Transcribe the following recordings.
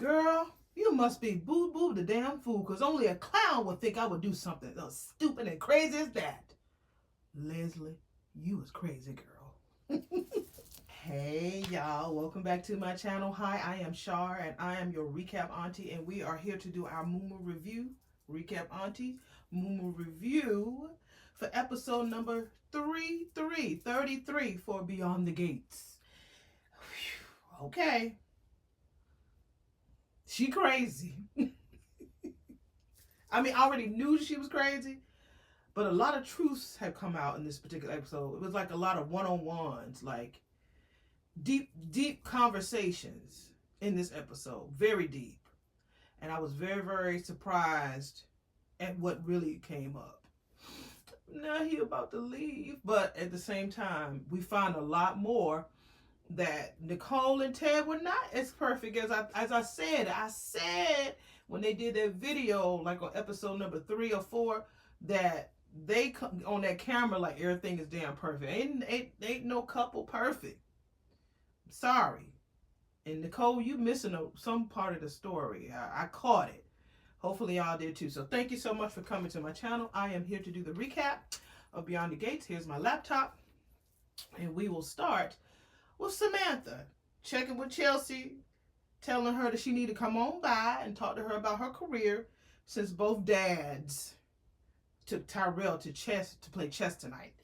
Girl, you must be boo-boo the damn fool, because only a clown would think I would do something as stupid and crazy as that. Leslie, you was crazy, girl. Hey, y'all. Welcome back to my channel. Hi, I am Shar, and I am your recap auntie, and we are here to do our Moo review. Recap auntie, Moo review for episode number 33 for Beyond the Gates. Whew, okay. She crazy. I mean, I already knew she was crazy, but a lot of truths have come out in this particular episode. It was like a lot of one-on-ones, like deep conversations in this episode. Very deep. And I was very surprised at what really came up. Now he about to leave, but at the same time, we find a lot more that Nicole and Ted were not as perfect as I said. I said when they did their video, like on episode number 3 or 4, that they on that camera like everything is damn perfect. Ain't no couple perfect. Sorry. And Nicole, you missing some part of the story. I caught it. Hopefully y'all did too. So thank you so much for coming to my channel. I am here to do the recap of Beyond the Gates. Here's my laptop. And we will start with Samantha checking with Chelsea, telling her that she need to come on by and talk to her about her career, since both dads took Tyrell to play chess tonight.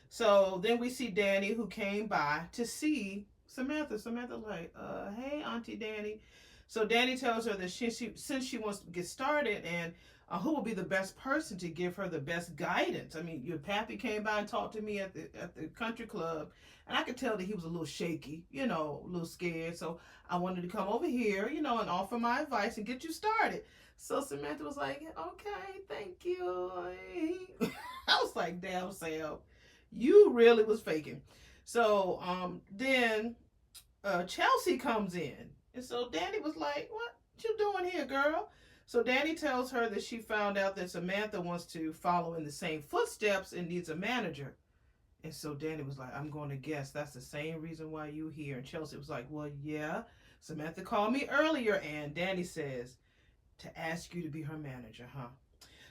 So then we see Danny, who came by to see Samantha. Samantha like, hey, Auntie Danny. So Danny tells her that since she wants to get started, and who will be the best person to give her the best guidance. I mean, your pappy came by and talked to me at the country club, and I could tell that he was a little shaky, a little scared. So I wanted to come over here, and offer my advice and get you started. So Samantha was like, okay, thank you. I was like, damn, Sam, you really was faking. So then Chelsea comes in. And so Danny was like, what you doing here, girl? So Danny tells her that she found out that Samantha wants to follow in the same footsteps and needs a manager. And so Danny was like, I'm going to guess that's the same reason why you here. And Chelsea was like, well, yeah. Samantha called me earlier, and Danny says to ask you to be her manager, huh?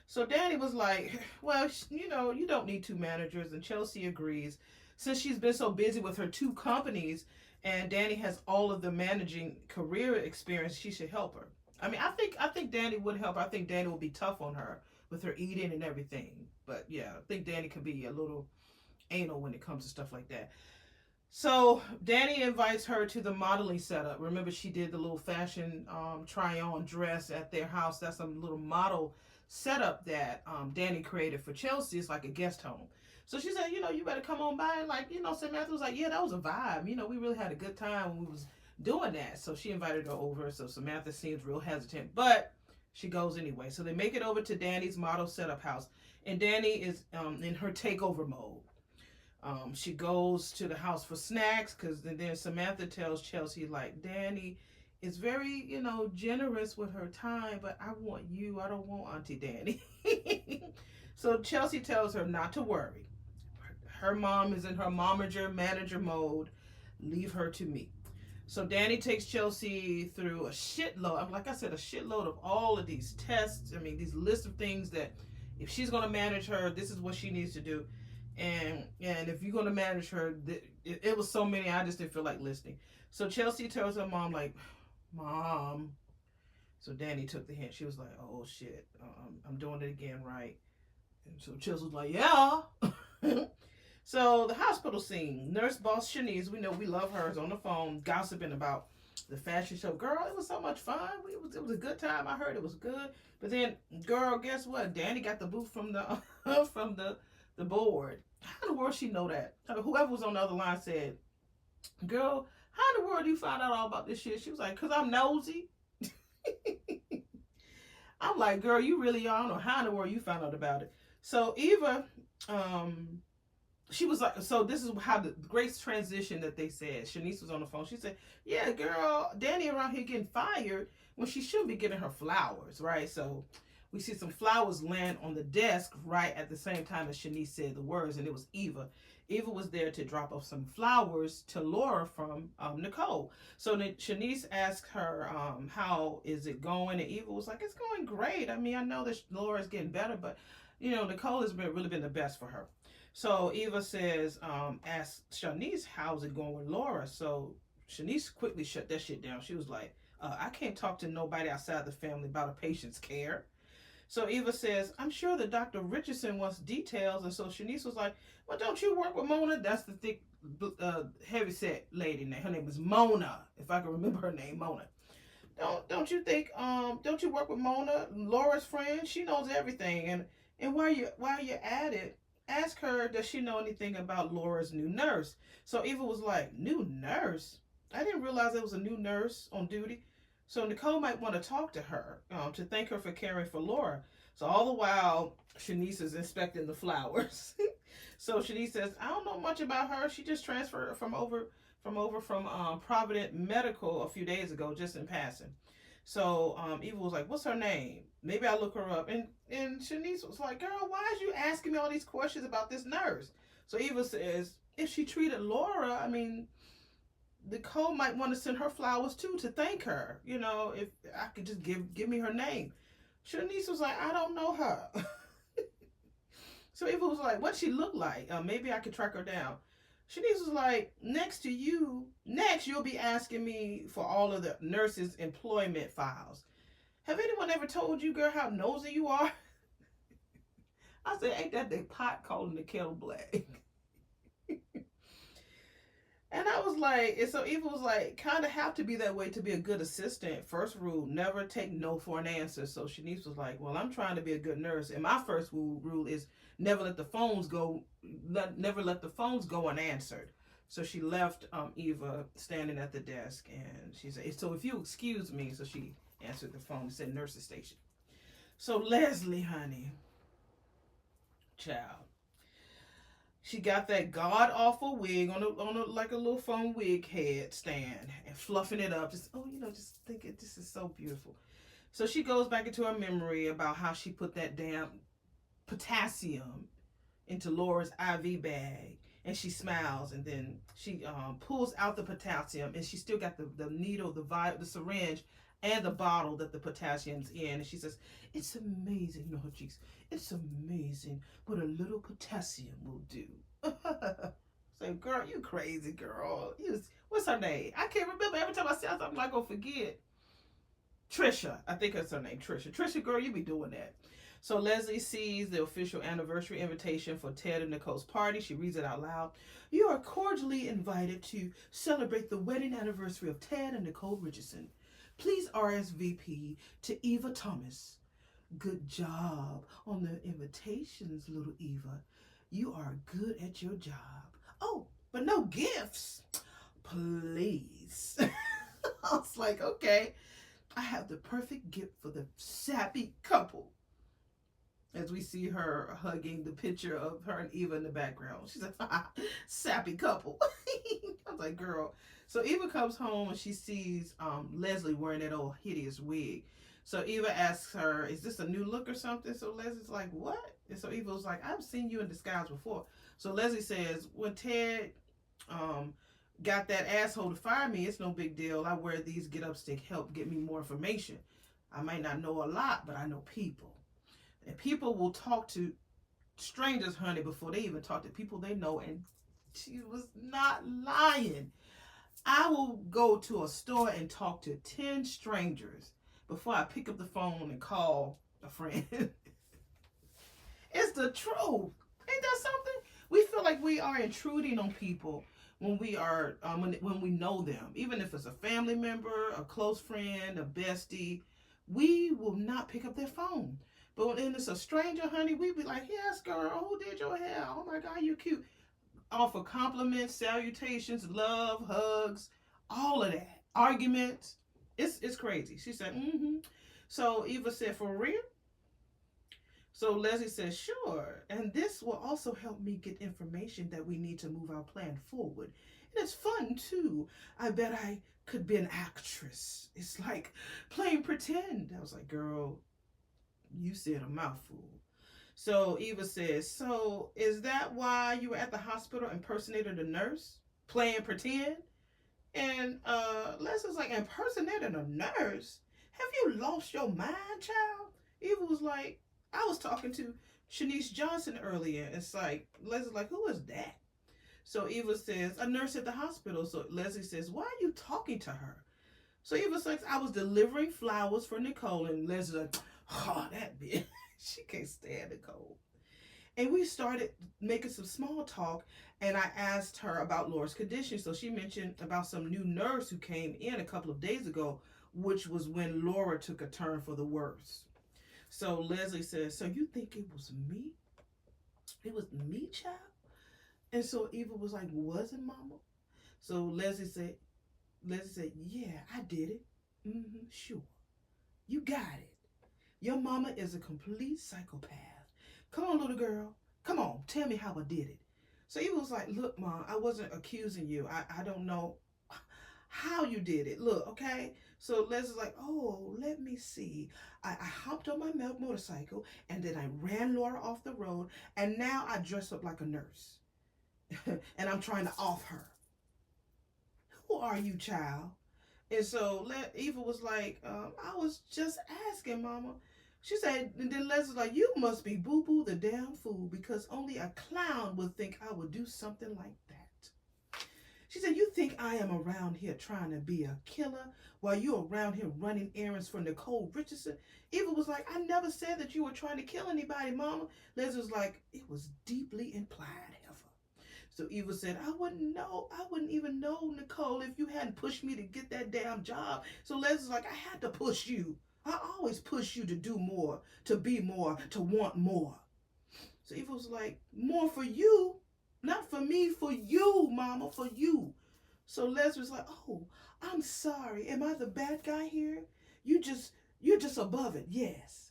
So Danny was like, well, you don't need 2 managers. And Chelsea agrees. Since she's been so busy with her 2 companies, and Danny has all of the managing career experience, she should help her. I mean, I think Danny would help. I think Danny will be tough on her with her eating and everything. But yeah, I think Danny can be a little anal when it comes to stuff like that. So Danny invites her to the modeling setup. Remember, she did the little fashion try-on dress at their house. That's a little model setup that Danny created for Chelsea. It's like a guest home. So she said, you better come on by. And like, Samantha was like, yeah, that was a vibe. We really had a good time when we was doing that. So she invited her over. So Samantha seems real hesitant, but she goes anyway. So they make it over to Danny's model setup house. And Danny is in her takeover mode. She goes to the house for snacks, because then Samantha tells Chelsea, like, Danny is very, generous with her time, but I want you. I don't want Auntie Danny. So Chelsea tells her not to worry. Her mom is in her momager manager mode. Leave her to me. So Danny takes Chelsea through a shitload, like I said, a shitload of all of these tests. I mean, these lists of things that if she's going to manage her, this is what she needs to do. And if you're going to manage her, it was so many, I just didn't feel like listening. So Chelsea tells her mom, like, Mom. So Danny took the hint. She was like, oh, shit, I'm doing it again, right? And so Chelsea was like, yeah. So the hospital scene, nurse boss Shanice, we know we love her, is on the phone gossiping about the fashion show. Girl, it was so much fun. It was a good time. I heard it was good. But then, girl, guess what? Danny got the boot from the from the board. How in the world she know that? Whoever was on the other line said, girl, how in the world you find out all about this shit? She was like, because I'm nosy. I'm like, girl, you really are. I don't know how in the world you found out about it. So Eva, she was like, so this is how the great transition that they said. Shanice was on the phone. She said, yeah, girl, Danny around here getting fired when she should be getting her flowers, right? So we see some flowers land on the desk right at the same time as Shanice said the words, and it was Eva. Eva was there to drop off some flowers to Laura from Nicole. So Shanice asked her, how is it going? And Eva was like, it's going great. I mean, I know that Laura's getting better, but, Nicole has really been the best for her. So Eva says, ask Shanice, how's it going with Laura? So Shanice quickly shut that shit down. She was like, I can't talk to nobody outside the family about a patient's care. So Eva says, I'm sure that Dr. Richardson wants details. And so Shanice was like, well, don't you work with Mona? That's the thick, heavyset lady. Her name is Mona, if I can remember her name, Mona. Don't you think, don't you work with Mona, Laura's friend? She knows everything. And while you're at it, ask her, does she know anything about Laura's new nurse? So Eva was like, new nurse? I didn't realize there was a new nurse on duty. So Nicole might want to talk to her, to thank her for caring for Laura. So all the while, Shanice is inspecting the flowers. So Shanice says, I don't know much about her. She just transferred from Provident Medical a few days ago, just in passing. So Eva was like, what's her name? Maybe I'll look her up. And Shanice was like, girl, why is you asking me all these questions about this nurse? So Eva says, if she treated Laura, I mean, Nicole might want to send her flowers too to thank her. If I could just give me her name. Shanice was like, I don't know her. So Eva was like, what she look like? Maybe I could track her down. Shanice was like, next you'll be asking me for all of the nurses' employment files. Have anyone ever told you, girl, how nosy you are? I said, ain't that the pot calling the kettle black? And I was like, and so Eva was like, kind of have to be that way to be a good assistant. First rule, never take no for an answer. So Shanice was like, well, I'm trying to be a good nurse. And my first rule is never let the phones go unanswered. So she left Eva standing at the desk, and she said, so if you excuse me. So she answered the phone and said nurse's station. So Leslie, honey, child. She got that god awful wig on a like a little foam wig head stand and fluffing it up. Just just thinking this is so beautiful. So she goes back into her memory about how she put that damn potassium into Laura's IV bag, and she smiles, and then she pulls out the potassium, and she still got the needle, the syringe, and the bottle that the potassium's in. And she says, it's amazing, no, cheeks. It's amazing what a little potassium will do. Say, girl, you crazy, girl. What's her name? I can't remember. Every time I say something, I'm like, oh, forget. Trisha. I think that's her name, Trisha. Trisha, girl, you be doing that. So Leslie sees the official anniversary invitation for Ted and Nicole's party. She reads it out loud. You are cordially invited to celebrate the wedding anniversary of Ted and Nicole Richardson. Please RSVP to Eva Thomas. Good job on the invitations, little Eva. You are good at your job. Oh, but no gifts. Please. I was like, okay, I have the perfect gift for the sappy couple. As we see her hugging the picture of her and Eva in the background. She's like, sappy couple. I was like, girl. So Eva comes home and she sees Leslie wearing that old hideous wig. So Eva asks her, is this a new look or something? So Leslie's like, what? And so Eva was like, I've seen you in disguise before. So Leslie says, when Ted got that asshole to fire me, it's no big deal. I wear these get-ups to help get me more information. I might not know a lot, but I know people. And people will talk to strangers, honey, before they even talk to people they know. And she was not lying. I will go to a store and talk to 10 strangers before I pick up the phone and call a friend. It's the truth. Ain't that something? We feel like we are intruding on people when we are when we know them. Even if it's a family member, a close friend, a bestie, we will not pick up their phone. But when it's a stranger, honey, we be like, yes, girl, who did your hair? Oh my God, you cute. Offer compliments, salutations, love, hugs, all of that. Arguments. It's crazy. She said, mm-hmm. So Eva said, for real? So Leslie says, sure. And this will also help me get information that we need to move our plan forward. And it's fun too. I bet I could be an actress. It's like playing pretend. I was like, girl, you said a mouthful. So Eva says, so is that why you were at the hospital impersonating the nurse? Playing pretend? And Leslie's like, impersonating a nurse? Have you lost your mind, child? Eva was like, I was talking to Shanice Johnson earlier. It's like, Leslie's like, who is that? So Eva says, a nurse at the hospital. So Leslie says, why are you talking to her? So Eva says, I was delivering flowers for Nicole. And Leslie's like, oh, that bitch. She can't stand Nicole. And we started making some small talk, and I asked her about Laura's condition. So she mentioned about some new nurse who came in a couple of days ago, which was when Laura took a turn for the worse. So Leslie says, so you think it was me? It was me, child? And so Eva was like, was it, Mama? So Leslie said, yeah, I did it. Sure. You got it. Your mama is a complete psychopath. Come on, little girl. Come on, tell me how I did it. So Eva was like, look, Mom, I wasn't accusing you. I don't know how you did it. Look, okay? So Leslie's like, oh, let me see. I hopped on my motorcycle, and then I ran Laura off the road, and now I dress up like a nurse. And I'm trying to off her. Who are you, child? And so Eva was like, I was just asking, Mama. She said, and then Leslie's like, you must be boo-boo the damn fool, because only a clown would think I would do something like that. She said, you think I am around here trying to be a killer while you're around here running errands for Nicole Richardson? Eva was like, I never said that you were trying to kill anybody, Mama. Leslie was like, it was deeply implied, Eva. So Eva said, I wouldn't even know, Nicole, if you hadn't pushed me to get that damn job. So Leslie's like, I had to push you. I always push you to do more, to be more, to want more. So Eva was like, more for you, not for me, for you, Mama, for you. So Leslie was like, oh, I'm sorry. Am I the bad guy here? You're just above it, yes.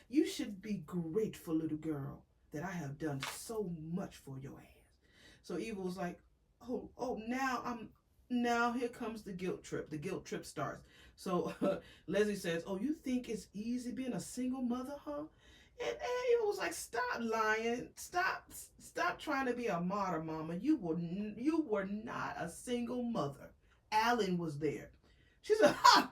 You should be grateful, little girl, that I have done so much for your ass. So Eva was like, oh, now here comes the guilt trip. The guilt trip starts. So Leslie says, oh, you think it's easy being a single mother, huh? And Eva was like, stop lying. Stop trying to be a martyr, Mama. You were not a single mother. Alan was there. She said, ha!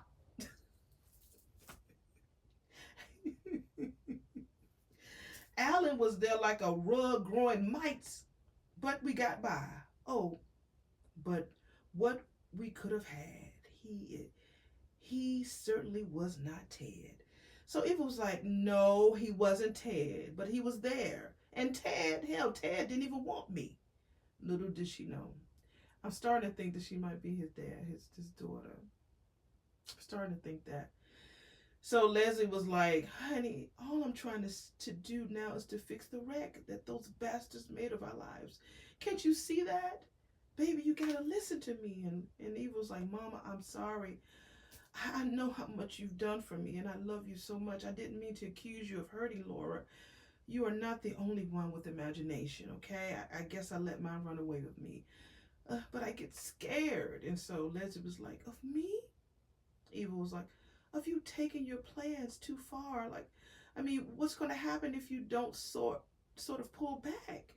Alan was there like a rug growing mites, but we got by. Oh, but what we could have had, he certainly was not Ted. So Eva was like, no, he wasn't Ted, but he was there. And Ted didn't even want me. Little did she know. I'm starting to think that she might be his dad, his daughter. I'm starting to think that. So Leslie was like, honey, all I'm trying to do now is to fix the wreck that those bastards made of our lives. Can't you see that? Baby, you gotta listen to me. And Eva was like, Mama, I'm sorry. I know how much you've done for me, and I love you so much. I didn't mean to accuse you of hurting Laura. You are not the only one with imagination, okay? I guess I let mine run away with me. But I get scared. And so Leslie was like, of me? Eva was like, of you taking your plans too far. Like, I mean, what's going to happen if you don't sort of pull back?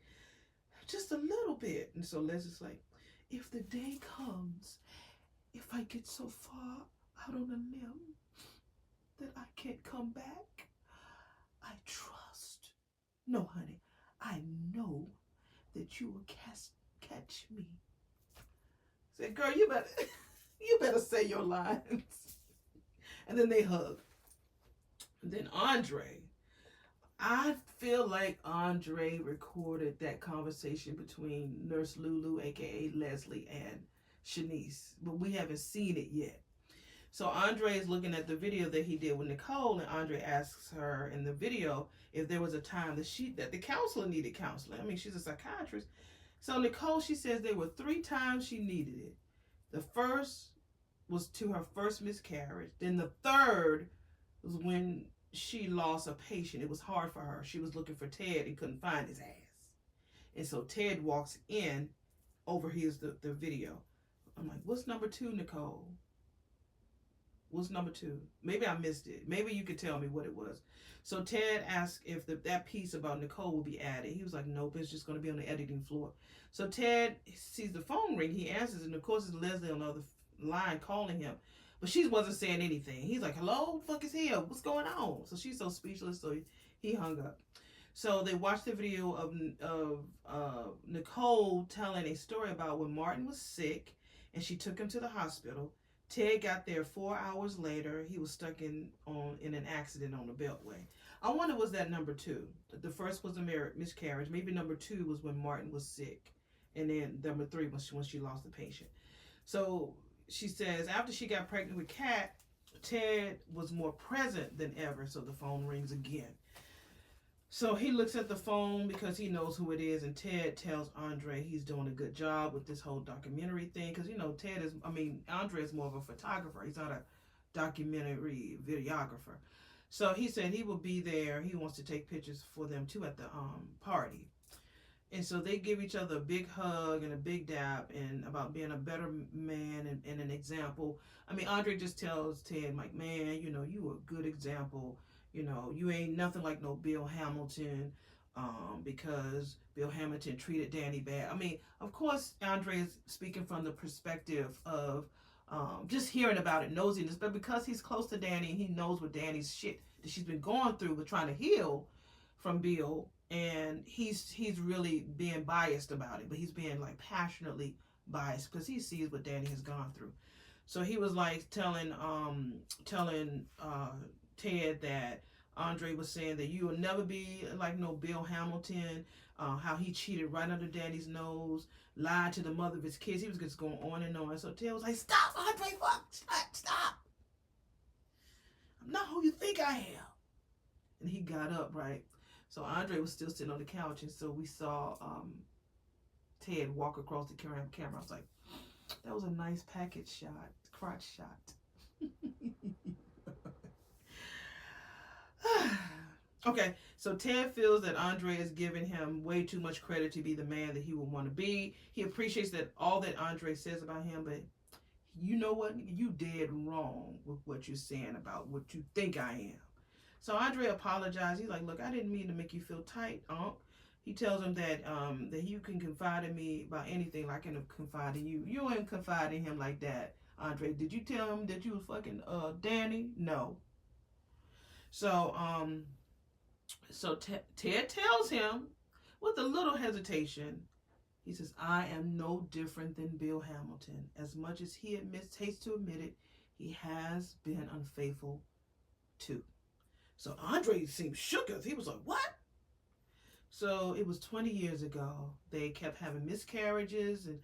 Just a little bit. And so Leslie's like, if the day comes, if I get so far out on a limb that I can't come back, I trust. No, honey, I know that you will catch me. I said, girl, you better say your lines. And then they hug. And then I feel like Andre recorded that conversation between Nurse Lulu, aka Leslie, and Shanice, but we haven't seen it yet. So Andre is looking at the video that he did with Nicole, and Andre asks her in the video if there was a time that the counselor needed counseling. I mean, she's a psychiatrist. So Nicole, she says there were 3 times she needed it. The first was to her first miscarriage. Then the third was when she lost a patient. It was hard for her. She was looking for Ted and couldn't find his ass. And so Ted walks in, overhears the video. I'm like, what's number 2, Nicole? What's number two? Maybe I missed it. Maybe you could tell me what it was. So Ted asked if that piece about Nicole will be added. He was like, nope, it's just going to be on the editing floor. So Ted sees the phone ring. He answers, and of course it's Leslie on the other line calling him. But she wasn't saying anything. He's like, hello, fuck is here? What's going on? So she's so speechless, so he hung up. So they watched the video of Nicole telling a story about when Martin was sick and she took him to the hospital. Ted got there 4 hours later. He was stuck in an accident on the Beltway. I wonder, was that number two? The first was a miscarriage. Maybe number two was when Martin was sick, and then number three was when she lost the patient. So she says after she got pregnant with Kat, Ted was more present than ever. So the phone rings again. So he looks at the phone because he knows who it is, and Ted tells Andre he's doing a good job with this whole documentary thing. Because, Andre is more of a photographer. He's not a documentary videographer. So he said he will be there. He wants to take pictures for them, too, at the party. And so they give each other a big hug and a big dap and about being a better man and an example. Andre just tells Ted, like, man, you a good example. You ain't nothing like no Bill Hamilton, because Bill Hamilton treated Danny bad. Of course, Andre is speaking from the perspective of just hearing about it, nosiness, but because he's close to Danny, he knows what Danny's shit that she's been going through with trying to heal from Bill, and he's really being biased about it, but he's being like passionately biased because he sees what Danny has gone through. So he was like telling Ted that Andre was saying that you will never be like no Bill Hamilton, how he cheated right under Danny's nose, lied to the mother of his kids. He was just going on and on. So Ted was like, stop, Andre, fuck, stop. I'm not who you think I am. And he got up, right? So Andre was still sitting on the couch, and so we saw Ted walk across the camera. I was like, that was a nice package shot, crotch shot. Okay, so Ted feels that Andre is giving him way too much credit to be the man that he would want to be. He appreciates that all that Andre says about him, but you know what? You dead wrong with what you're saying about what you think I am. So Andre apologized. He's like, look, I didn't mean to make you feel tight, Unc. He tells him that that you can confide in me about anything like I can confide in you. You ain't confide in him like that, Andre. Did you tell him that you was fucking Danny? No. So Ted tells him with a little hesitation, he says, I am no different than Bill Hamilton. As much as he hates to admit it, he has been unfaithful too. So Andre seemed shook. He was like, what? So it was 20 years ago. They kept having miscarriages, and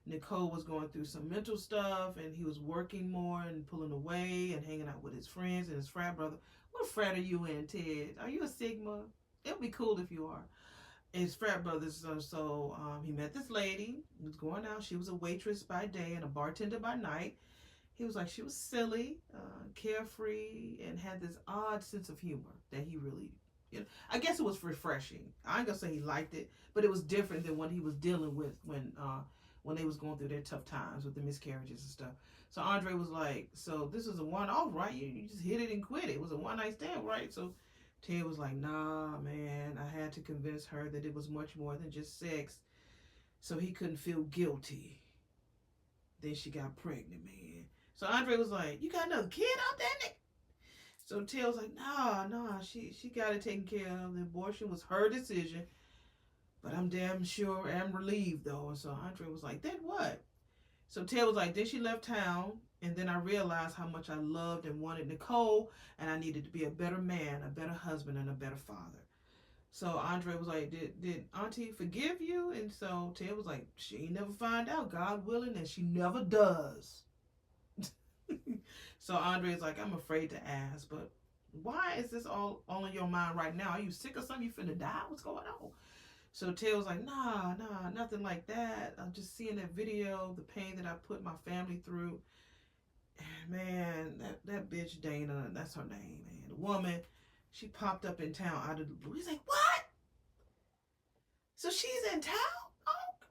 Nicole was going through some mental stuff, and he was working more and pulling away and hanging out with his friends and his frat brother. What frat are you in, Ted? Are you a Sigma? It would be cool if you are. His frat brothers. So he met this lady. He was going out. She was a waitress by day and a bartender by night. He was like, she was silly, carefree, and had this odd sense of humor that he really, I guess it was refreshing. I ain't gonna say he liked it, but it was different than what he was dealing with when they was going through their tough times with the miscarriages and stuff. So Andre was like, so this is a one-off, right? You just hit it and quit it. It was a one-night stand, right? So Ted was like, nah, man, I had to convince her that it was much more than just sex, so he couldn't feel guilty. Then she got pregnant, man. So Andre was like, you got another kid out there, Nick? So Ted was like, nah, she got it taken care of. The abortion was her decision. But I'm damn sure, I'm relieved though. And so Andre was like, then what? So Ted was like, then she left town, and then I realized how much I loved and wanted Nicole, and I needed to be a better man, a better husband, and a better father. So Andre was like, did Auntie forgive you? And so Ted was like, she ain't never find out, God willing, and she never does. So Andre's like, I'm afraid to ask, but why is this all in your mind right now? Are you sick or something? You finna die? What's going on? So Ted was like, nah, nothing like that. I'm just seeing that video, the pain that I put my family through. Man, that bitch Dana, that's her name, man. The woman, she popped up in town out of the blue. He's like, what? So she's in town? Oh.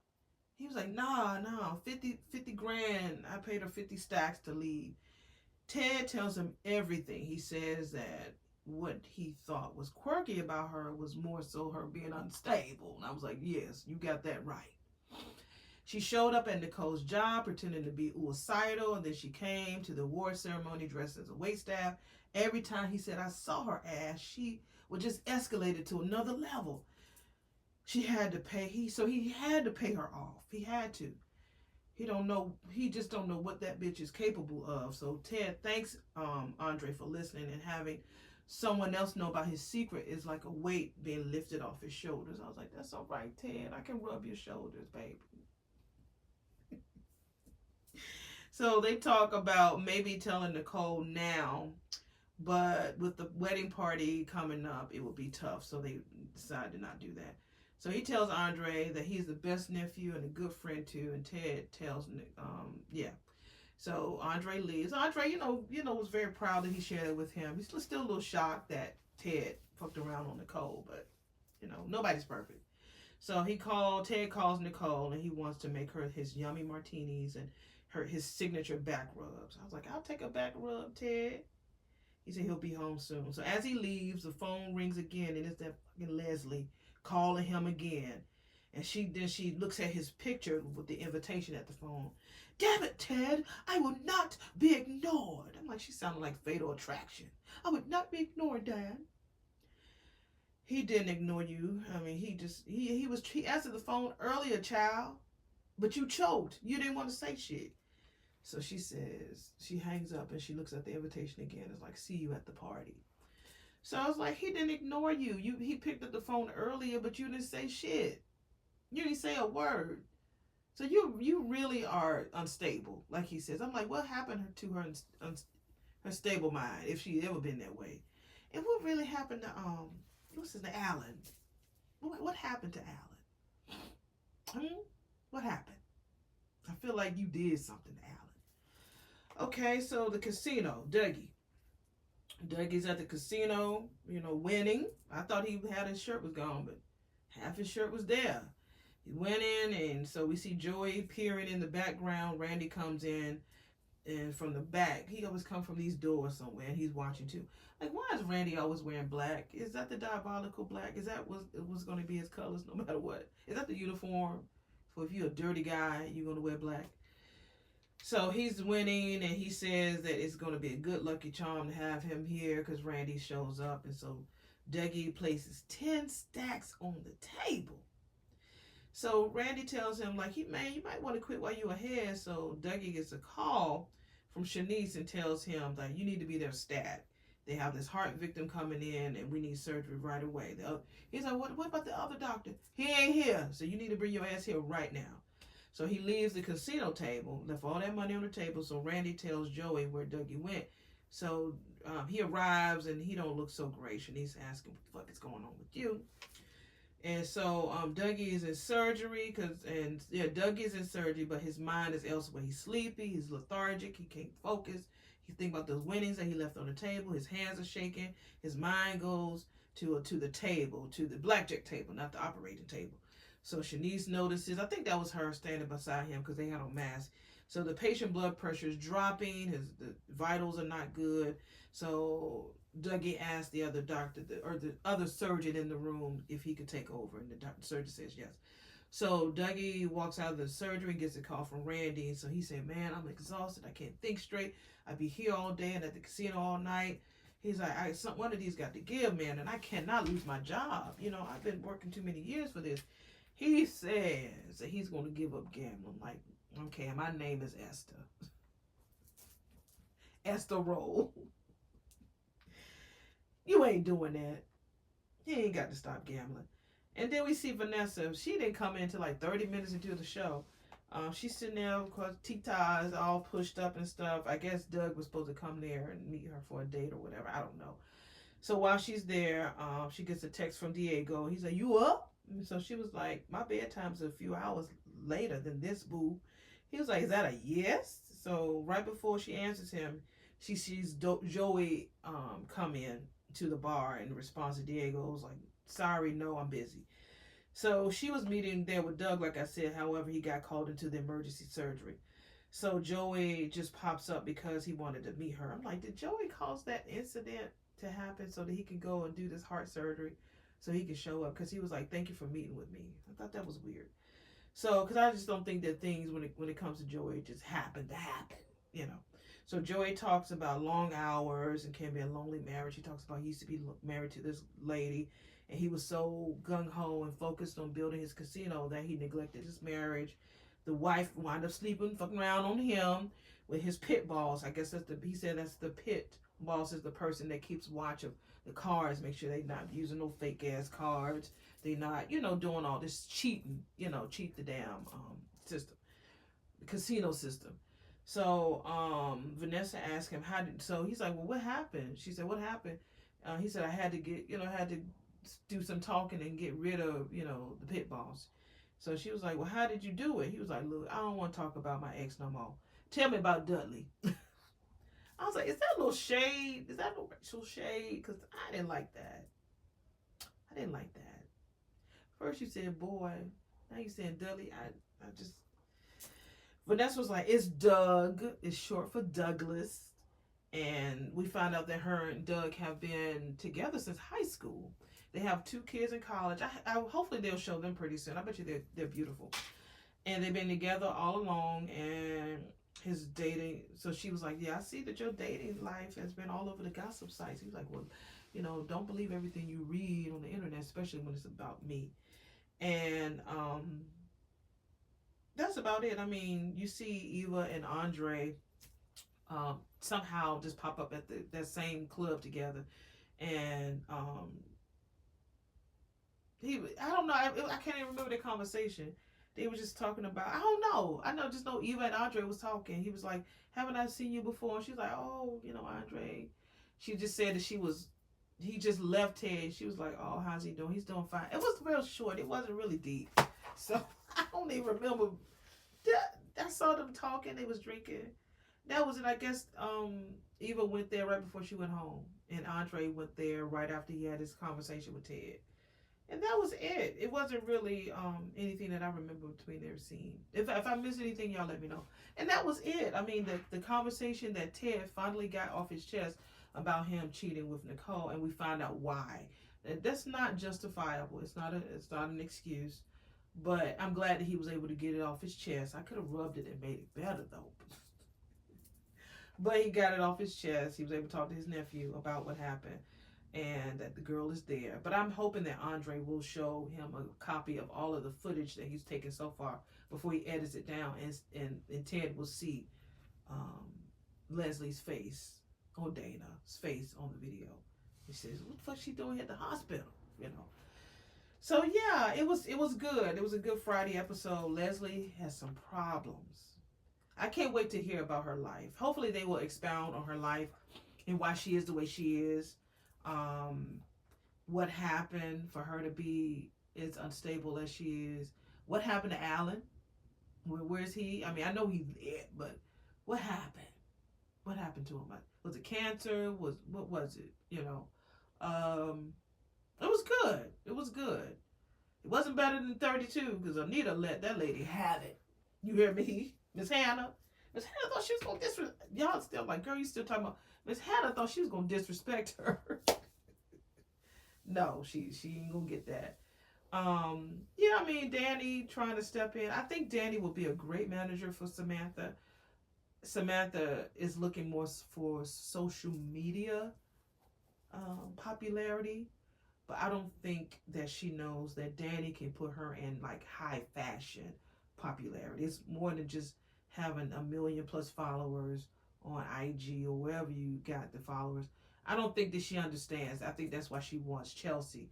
He was like, nah, 50 grand. I paid her 50 stacks to leave. Ted tells him everything. He says that what he thought was quirky about her was more so her being unstable. And I was like, yes, you got that right. She showed up at Nicole's job pretending to be suicidal, and then she came to the award ceremony dressed as a waitstaff. Every time he said, I saw her ass, she would just escalate it to another level. She had to pay, he had to pay her off. He had to. He just don't know what that bitch is capable of. So Ted thanks Andre for listening, and having someone else know about his secret is like a weight being lifted off his shoulders. I was like, that's all right, Ted. I can rub your shoulders, baby. So they talk about maybe telling Nicole now, but with the wedding party coming up, it would be tough. So they decide to not do that. So he tells Andre that he's the best nephew and a good friend too, and Ted tells, yeah. So Andre leaves. Andre, was very proud that he shared it with him. He's still a little shocked that Ted fucked around on Nicole, but nobody's perfect. So Ted calls Nicole, and he wants to make her his yummy martinis and his signature back rubs. I was like, I'll take a back rub, Ted. He said he'll be home soon. So as he leaves, the phone rings again, and it's that fucking Leslie calling him again. And she looks at his picture with the invitation at the phone. Damn it, Ted, I will not be ignored. I'm like, she sounded like Fatal Attraction. I would not be ignored, Dad. He didn't ignore you. I mean, he answered the phone earlier, child, but you choked. You didn't want to say shit. So she hangs up and she looks at the invitation again. It's like, see you at the party. So I was like, he didn't ignore you. He picked up the phone earlier, but you didn't say shit. You didn't say a word. So you really are unstable, like he says. I'm like, what happened to her stable mind, if she ever been that way? And what really happened to what's his name, Alan? What happened to Alan? What happened? I feel like you did something to Alan. Okay, so the casino, Dougie. Dougie's at the casino, winning. I thought he had his shirt was gone, but half his shirt was there. He went in, and so we see Joey peering in the background. Randy comes in, and from the back, he always comes from these doors somewhere, and he's watching too. Like, why is Randy always wearing black? Is that the diabolical black? Is that what's going to be his colors no matter what? Is that the uniform? So if you're a dirty guy, you're going to wear black? So he's winning, and he says that it's going to be a good lucky charm to have him here because Randy shows up. And so Dougie places 10 stacks on the table. So Randy tells him, like, man, you might want to quit while you're ahead. So Dougie gets a call from Shanice and tells him that you need to be there stat. They have this heart victim coming in, and we need surgery right away. He's like, what about the other doctor? He ain't here, so you need to bring your ass here right now. So he leaves the casino table, left all that money on the table. So Randy tells Joey where Dougie went. So he arrives, and he don't look so great. Shanice asking, what the fuck is going on with you? And so Dougie is in surgery, Dougie's in surgery, but his mind is elsewhere. He's sleepy, he's lethargic, he can't focus. He's thinking about those winnings that he left on the table. His hands are shaking. His mind goes to the table, to the blackjack table, not the operating table. So Shanice notices, I think that was her standing beside him because they had on masks. So the patient blood pressure is dropping. The vitals are not good. So Dougie asked the other doctor, or the other surgeon in the room, if he could take over. And the surgeon says yes. So Dougie walks out of the surgery and gets a call from Randy. So he said, man, I'm exhausted. I can't think straight. I'd be here all day and at the casino all night. He's like, one of these got to give, man, and I cannot lose my job. I've been working too many years for this. He says that he's going to give up gambling. I'm like, okay, my name is Esther. Esther Roll. You ain't doing that. You ain't got to stop gambling. And then we see Vanessa. She didn't come in until like 30 minutes into the show. She's sitting there because Tita is all pushed up and stuff. I guess Doug was supposed to come there and meet her for a date or whatever. I don't know. So while she's there, she gets a text from Diego. He's like, you up? And so she was like, my bedtime's a few hours later than this, boo. He was like, is that a yes? So right before she answers him, she sees Joey come in to the bar, and in response to Diego was like, sorry, no, I'm busy. So she was meeting there with Doug, like I said. However, he got called into the emergency surgery. So Joey just pops up because he wanted to meet her. I'm like, did Joey cause that incident to happen so that he could go and do this heart surgery so he could show up? Because he was like, thank you for meeting with me. I thought that was weird. So, because I just don't think that things when it comes to Joey just happen to happen, you know. So Joey talks about long hours and can be a lonely marriage. He talks about he used to be married to this lady, and he was so gung ho and focused on building his casino that he neglected his marriage. The wife wound up sleeping, fucking around on him with his pit balls. I guess he said that's the pit boss is the person that keeps watch of the cards, make sure they not using no fake ass cards. They not, doing all this cheating, cheat the damn system, casino system. So Vanessa asked him so he's like, well, what happened? She said, what happened? He said, I had to do some talking and get rid of, the pit boss. So she was like, well, how did you do it? He was like, look, I don't want to talk about my ex no more. Tell me about Dudley. I was like, is that a little shade? Is that a little racial shade? Because I didn't like that. I didn't like that. First you said boy, now you saying Dudley. I just Vanessa was like, it's Doug. It's short for Douglas. And we found out that her and Doug have been together since high school. They have 2 kids in college. I hopefully they'll show them pretty soon. I bet you they're beautiful. And they've been together all along. And his dating. So she was like, yeah, I see that your dating life has been all over the gossip sites. He was like, well, don't believe everything you read on the internet, especially when it's about me. And that's about it. I mean, you see Eva and Andre somehow just pop up at that same club together, and I don't know, I can't even remember the conversation. They were just talking about, I don't know. Just know Eva and Andre was talking. He was like, haven't I seen you before? And she's like, oh, Andre. She just said that he just left her. She was like, oh, how's he doing? He's doing fine. It was real short. It wasn't really deep. So I don't even remember. I saw them talking. They was drinking. That was it. I guess Eva went there right before she went home. And Andre went there right after he had his conversation with Ted. And that was it. It wasn't really anything that I remember between their scene. If I missed anything, y'all let me know. And that was it. I mean, the conversation that Ted finally got off his chest about him cheating with Nicole, and we find out why. That's not justifiable. It's not an excuse. But I'm glad that he was able to get it off his chest. I could have rubbed it and made it better though. But he got it off his chest. He was able to talk to his nephew about what happened and that the girl is there. But I'm hoping that Andre will show him a copy of all of the footage that he's taken so far before he edits it down, and Ted will see Leslie's face, or Dana's face, on the video. He says, what the fuck she doing at the hospital? So yeah, it was good. It was a good Friday episode. Leslie has some problems. I can't wait to hear about her life. Hopefully they will expound on her life and why she is the way she is. What happened for her to be as unstable as she is. What happened to Alan? Where's he? I mean, I know he's dead, but what happened? What happened to him? Was it cancer? What was it? It was good. It was good. It wasn't better than 32 because Anita let that lady have it. You hear me? Miss Hannah thought she was going to disrespect. Y'all still like, girl, you still talking about. Miss Hannah thought she was going to disrespect her. No, she ain't going to get that. Yeah, I mean, Danny trying to step in. I think Danny will be a great manager for Samantha. Samantha is looking more for social media popularity. But I don't think that she knows that Danny can put her in like high fashion popularity. It's more than just having 1 million plus followers on IG or wherever you got the followers. I don't think that she understands. I think that's why she wants Chelsea.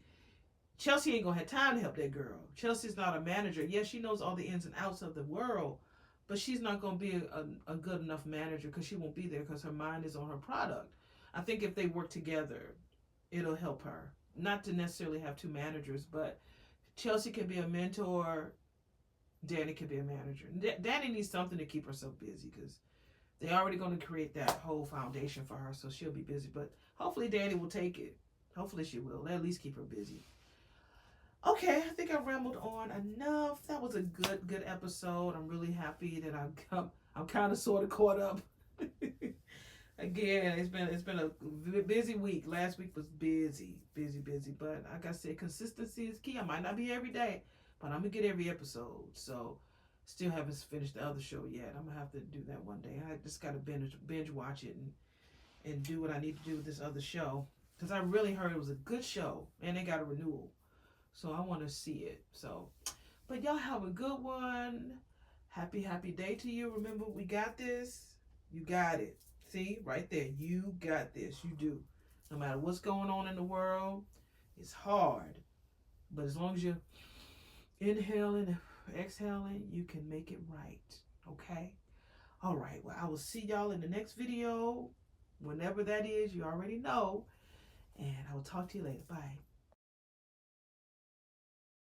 Chelsea ain't gonna have time to help that girl. Chelsea's not a manager. Yes, she knows all the ins and outs of the world, but she's not gonna be a good enough manager because she won't be there because her mind is on her product. I think if they work together, it'll help her. Not to necessarily have 2 managers, but Chelsea can be a mentor. Danny can be a manager. Danny needs something to keep herself busy because they're already going to create that whole foundation for her, so she'll be busy. But hopefully Danny will take it. Hopefully she will. They'll at least keep her busy. Okay, I think I rambled on enough. That was a good episode. I'm really happy that I'm kind of sort of caught up. Again, it's been a busy week. Last week was busy. But like I said, consistency is key. I might not be every day, but I'm gonna get every episode. So, still haven't finished the other show yet. I'm gonna have to do that one day. I just gotta binge watch it and do what I need to do with this other show because I really heard it was a good show and they got a renewal. So I want to see it. So, but y'all have a good one. Happy day to you. Remember, we got this. You got it. See, right there. You got this. You do. No matter what's going on in the world, it's hard. But as long as you're inhaling and exhaling, you can make it right. Okay? All right. Well, I will see y'all in the next video. Whenever that is, you already know. And I will talk to you later. Bye.